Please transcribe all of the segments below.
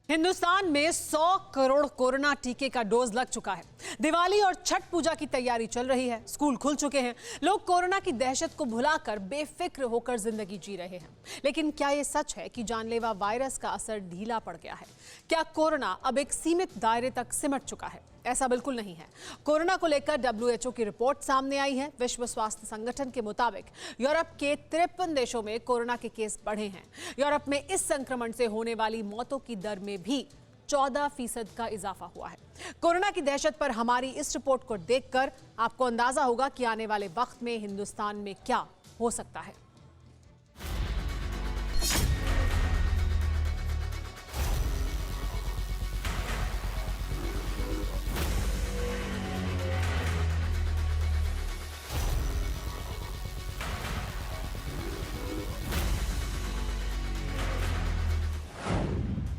हिंदुस्तान में 100 करोड़ कोरोना टीके का डोज लग चुका है। दिवाली और छठ पूजा की तैयारी चल रही है। स्कूल खुल चुके हैं। लोग कोरोना की दहशत को भुलाकर बेफिक्र होकर जिंदगी जी रहे हैं। लेकिन क्या यह सच है कि जानलेवा वायरस का असर ढीला पड़ गया है? क्या कोरोना अब एक सीमित दायरे तक सिमट चुका है? ऐसा बिल्कुल नहीं है। कोरोना को लेकर WHO की रिपोर्ट सामने आई है। विश्व स्वास्थ्य संगठन के मुताबिक यूरोप के 53 देशों में कोरोना के केस बढ़े हैं। यूरोप में इस संक्रमण से होने वाली मौतों की दर में भी 14% का इजाफा हुआ है। कोरोना की दहशत पर हमारी इस रिपोर्ट को देखकर आपको अंदाजा होगा कि आने वाले वक्त में हिंदुस्तान में क्या हो सकता है।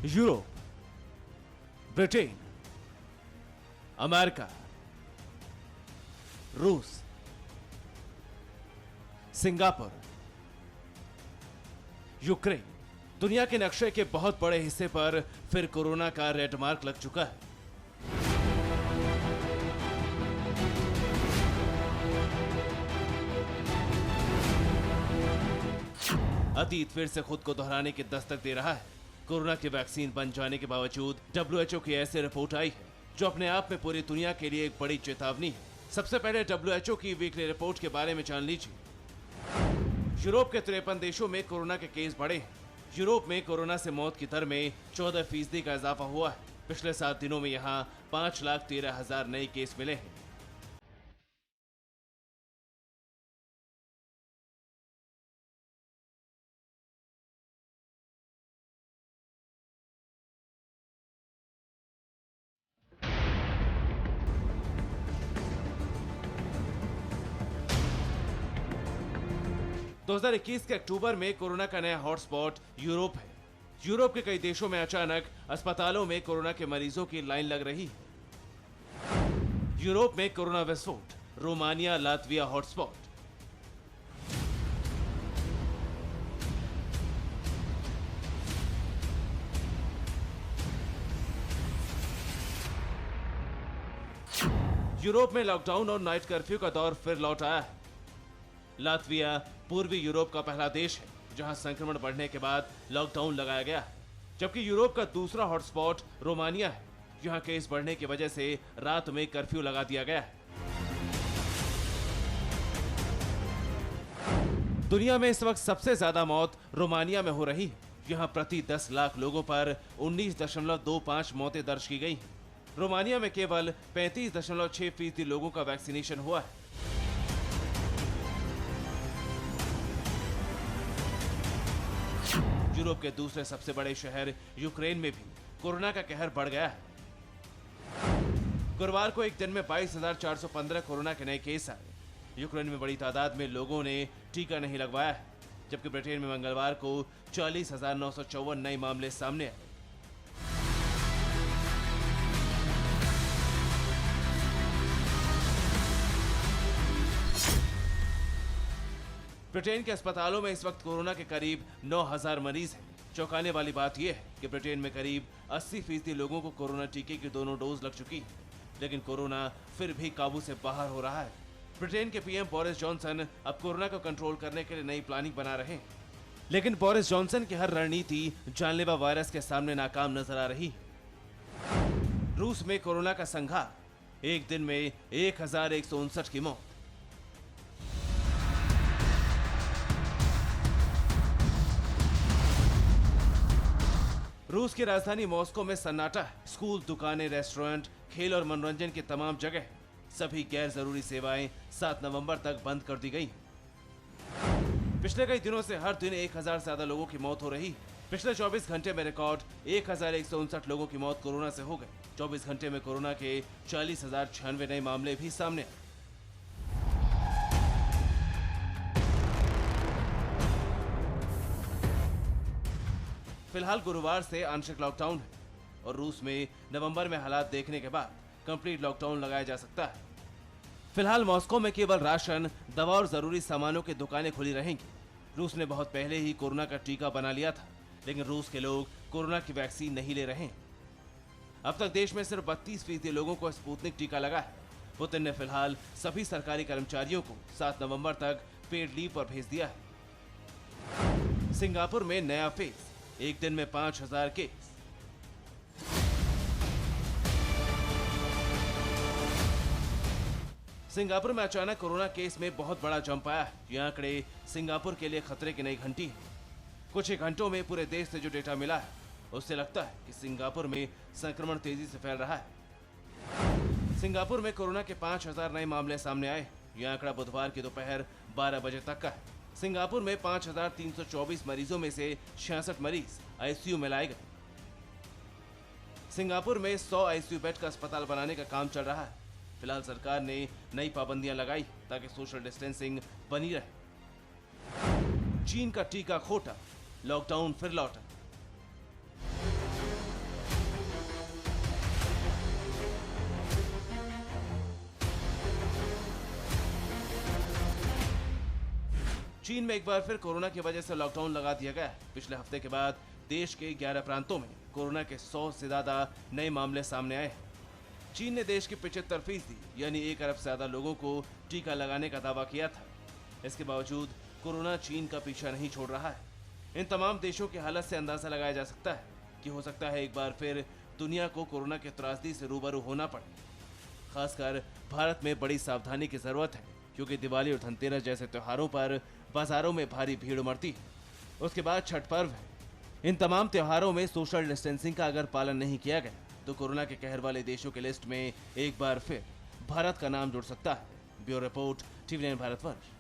यूरोप, ब्रिटेन, अमेरिका, रूस, सिंगापुर, यूक्रेन, दुनिया के नक्शे के बहुत बड़े हिस्से पर फिर कोरोना का रेड मार्क लग चुका है। अतीत फिर से खुद को दोहराने की दस्तक दे रहा है। कोरोना की वैक्सीन बन जाने के बावजूद WHO की ऐसी रिपोर्ट आई है जो अपने आप में पूरी दुनिया के लिए एक बड़ी चेतावनी है। सबसे पहले WHO की वीकली रिपोर्ट के बारे में जान लीजिए। यूरोप के 53 देशों में कोरोना के केस बढ़े हैं। यूरोप में कोरोना से मौत की दर में 14% का इजाफा हुआ है। पिछले 7 दिनों में यहाँ 5,13,000 नए केस मिले हैं। दो 2021 के अक्टूबर में कोरोना का नया हॉटस्पॉट यूरोप है। यूरोप के कई देशों में अचानक अस्पतालों में कोरोना के मरीजों की लाइन लग रही है। यूरोप में कोरोना विस्फोट, रोमानिया, लातविया हॉटस्पॉट। यूरोप में लॉकडाउन और नाइट कर्फ्यू का दौर फिर लौट आया है। लातविया पूर्वी यूरोप का पहला देश है जहां संक्रमण बढ़ने के बाद लॉकडाउन लगाया गया है, जबकि यूरोप का दूसरा हॉटस्पॉट रोमानिया है जहां केस बढ़ने की वजह से रात में कर्फ्यू लगा दिया गया है। दुनिया में इस वक्त सबसे ज्यादा मौत रोमानिया में हो रही है। यहां प्रति 10 लाख लोगों पर 19.25 मौतें दर्ज की गई हैं। रोमानिया में केवल 35.6% लोगों का वैक्सीनेशन हुआ है। यूरोप के दूसरे सबसे बड़े शहर यूक्रेन में भी कोरोना का कहर बढ़ गया है। गुरुवार को एक दिन में 22,415 कोरोना के नए केस आए। यूक्रेन में बड़ी तादाद में लोगों ने टीका नहीं लगवाया है, जबकि ब्रिटेन में मंगलवार को 40,954 नए मामले सामने आए। ब्रिटेन के अस्पतालों में इस वक्त कोरोना के करीब 9,000 मरीज हैं। चौंकाने वाली बात यह है कि ब्रिटेन में करीब 80% लोगों को कोरोना टीके की दोनों डोज लग चुकी है, लेकिन कोरोना फिर भी काबू से बाहर हो रहा है। ब्रिटेन के PM बोरिस जॉनसन अब कोरोना को कंट्रोल करने के लिए नई प्लानिंग बना रहे हैं, लेकिन बोरिस जॉनसन की हर रणनीति जानलेवा वायरस के सामने नाकाम नजर आ रही है। रूस में कोरोना का संहार, एक दिन में 1,159 की मौत। रूस की राजधानी मॉस्को में सन्नाटा है। स्कूल, दुकानें, रेस्टोरेंट, खेल और मनोरंजन की तमाम जगह सभी गैर जरूरी सेवाएं 7 नवंबर तक बंद कर दी गई। पिछले कई दिनों से हर दिन 1,000 से ज्यादा लोगों की मौत हो रही है। पिछले 24 घंटे में रिकॉर्ड 1,159 लोगों की मौत कोरोना से हो गए। 24 घंटे में कोरोना के 40,096 नए मामले भी सामने आए। फिलहाल गुरुवार से आंशिक लॉकडाउन है और रूस में नवंबर में हालात देखने के बाद कंप्लीट लॉकडाउन लगाया जा सकता है। फिलहाल मॉस्को में केवल राशन, दवा और जरूरी सामानों की दुकानें खुली रहेंगी। रूस ने बहुत पहले ही कोरोना का टीका बना लिया था, लेकिन रूस के लोग कोरोना की वैक्सीन नहीं ले रहे हैं। अब तक देश में सिर्फ 32% लोगों को स्पुतनिक टीका लगा है। पुतिन ने फिलहाल सभी सरकारी कर्मचारियों को 7 नवंबर तक पेड लीव पर भेज दिया है। सिंगापुर में नया फेज, एक दिन में 5000 केस। सिंगापुर में अचानक कोरोना केस में बहुत बड़ा जंप आया है। ये आंकड़े सिंगापुर के लिए खतरे की नई घंटी है। कुछ ही घंटों में पूरे देश से जो डेटा मिला है उससे लगता है कि सिंगापुर में संक्रमण तेजी से फैल रहा है। सिंगापुर में कोरोना के 5000 नए मामले सामने आए। यह आंकड़ा बुधवार की दोपहर 12 बजे तक का है। सिंगापुर में 5324 मरीजों में से 66 मरीज आईसीयू में लाए गए। सिंगापुर में 100 आईसीयू बेड का अस्पताल बनाने का काम चल रहा है। फिलहाल सरकार ने नई पाबंदियां लगाई ताकि सोशल डिस्टेंसिंग बनी रहे। चीन का टीका खोटा, लॉकडाउन फिर लौटा। चीन में एक बार फिर कोरोना की वजह से लॉकडाउन लगा दिया गया है। पिछले हफ्ते के बाद देश के 11 प्रांतों में कोरोना के 100 से ज्यादा नए मामले सामने आए हैं। चीन ने देश के 75% यानी 1 अरब से ज्यादा लोगों को टीका लगाने का दावा किया था। इसके बावजूद कोरोना चीन का पीछा नहीं छोड़ रहा है। इन तमाम देशों की हालत से अंदाजा लगाया जा सकता है कि हो सकता है एक बार फिर दुनिया को कोरोना के त्रासदी से रूबरू होना पड़े। खासकर भारत में बड़ी सावधानी की जरूरत है, क्योंकि दिवाली और धनतेरस जैसे त्योहारों पर बाजारों में भारी भीड़ उमड़ती है। उसके बाद छठ पर्व है। इन तमाम त्योहारों में सोशल डिस्टेंसिंग का अगर पालन नहीं किया गया तो कोरोना के कहर वाले देशों की लिस्ट में एक बार फिर भारत का नाम जुड़ सकता है। Bureau report, TV9 Bharatvarsh.